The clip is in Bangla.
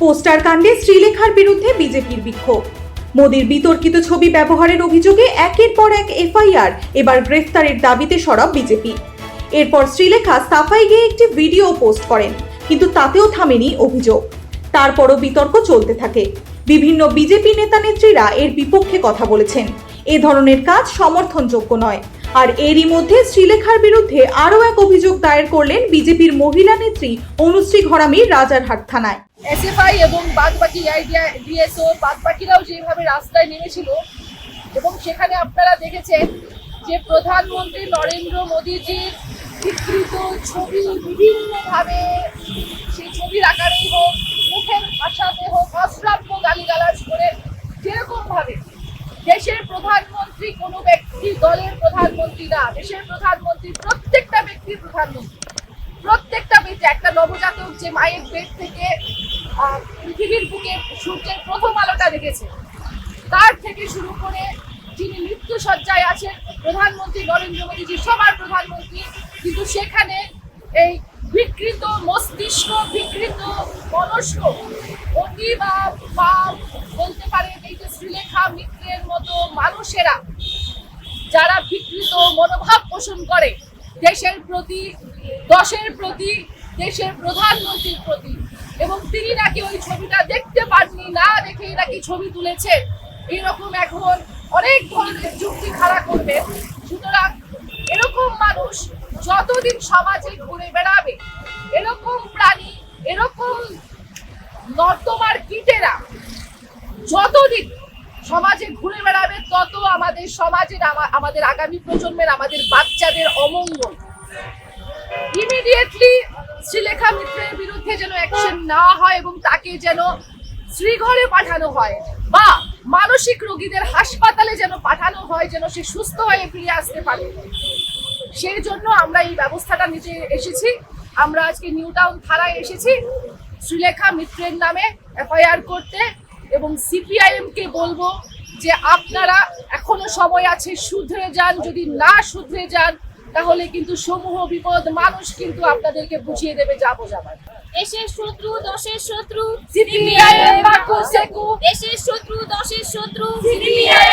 পোস্টার কাণ্ডে শ্রীলেখার বিরুদ্ধে বিজেপির বিক্ষোভ। মোদির বিতর্কিত ছবি ব্যবহারের অভিযোগে একের পর এক এফআইআর, এবার গ্রেফতারের দাবিতে সরব বিজেপি। এরপর শ্রীলেখা সাফাই গিয়ে একটি ভিডিও পোস্ট করেন, কিন্তু তাতেও থামেনি অভিযোগ। তারপরও বিতর্ক চলতে থাকে। বিভিন্ন বিজেপি নেতা নেত্রীরা এর বিপক্ষে কথা বলেছেন। এ ধরনের কাজ সমর্থনযোগ্য নয়। আর এরই মধ্যে শ্রীলেখার বিরুদ্ধে আরও এক অভিযোগ দায়ের করলেন বিজেপির মহিলা নেত্রী অনুশ্রী ঘরামি রাজারহাট থানায়। এসএফআই এবং বাদবাকি ডিএসও বাদবাকিরাও যেভাবে রাস্তায় নেমেছিল এবং সেখানে আপনারা দেখেছেন যে প্রধানমন্ত্রী নরেন্দ্র মোদীজির বিকৃত ছবি বিভিন্নভাবে, সেই ছবির আকারেই হোক, মুখের ভাষাতে হোক, অশ্রাব্য গালিগালাজ করে, যেরকম ভাবে দেশের প্রধানমন্ত্রী কোনো ব্যক্তি দলের প্রধানমন্ত্রী না, দেশের প্রধানমন্ত্রী প্রত্যেকটা ব্যক্তির প্রধানমন্ত্রী। প্রত্যেকটা ব্যক্তি, একটা নবজাতক যে মায়ের পেট থেকে পৃথিবীর বুকে সূর্যের প্রথম আলোটা দেখেছে, তার থেকে শুরু করে যিনি মৃত্যুসজ্জায় আছেন প্রধানমন্ত্রী নরেন্দ্র মোদীজি, সবার প্রধানমন্ত্রী, কিন্তু সেখানে এই বিকৃত মস্তিষ্ক, বিকৃত মনস্ক, অতি বা বলতে পারে এই যে শ্রীলেখা মিত্রের মতো মানুষেরা যারা বিকৃত মনোভাব পোষণ করে দেশের প্রতি, দশের প্রতি, দেশের প্রধানমন্ত্রীর প্রতি, এবং তিনি নাকি ওই ছবিটা দেখতে পাননি, না দেখেই নাকি ছবি তুলেছে, এরকম এখন অনেক ধরনের যুক্তি খাড়া করবে। সুতরাং এরকম মানুষ যতদিন সমাজে ঘুরে বেড়াবে, এরকম প্রাণী, এরকম নর্দমার কীটেরা যতদিন সমাজে ঘুরে বেড়াবে, তত আমাদের সমাজের, আমাদের আগামী প্রজন্মের, আমাদের বাচ্চাদের অমঙ্গল। ইমিডিয়েটলি শ্রীলেখা মিত্রের বিরুদ্ধে যেন অ্যাকশন নেওয়া হয় এবং তাকে যেন শ্রীঘরে পাঠানো হয় বা মানসিক রোগীদের হাসপাতালে যেন পাঠানো হয়, যেন সে সুস্থ হয়ে ফিরে আসতে পারে। সেই জন্য আমরা এই ব্যবস্থাটা নিতে এসেছি। আমরা আজকে নিউ টাউন থানায় এসেছি শ্রীলেখা মিত্রের নামে এফআইআর করতে, এবং সিপিআইএমকে বলবো যে আপনারা এখনো সময় আছে, শুধরে যান। যদি না শুধরে যান তাহলে কিন্তু সমূহ বিপদ, মানুষ কিন্তু আপনাদেরকে বুঝিয়ে দেবে যাবো যাবার। দেশের শত্রু দশের শত্রু সিপিআইএম বাকু সেকু, দেশের শত্রু দশের শত্রু সিপিআইএম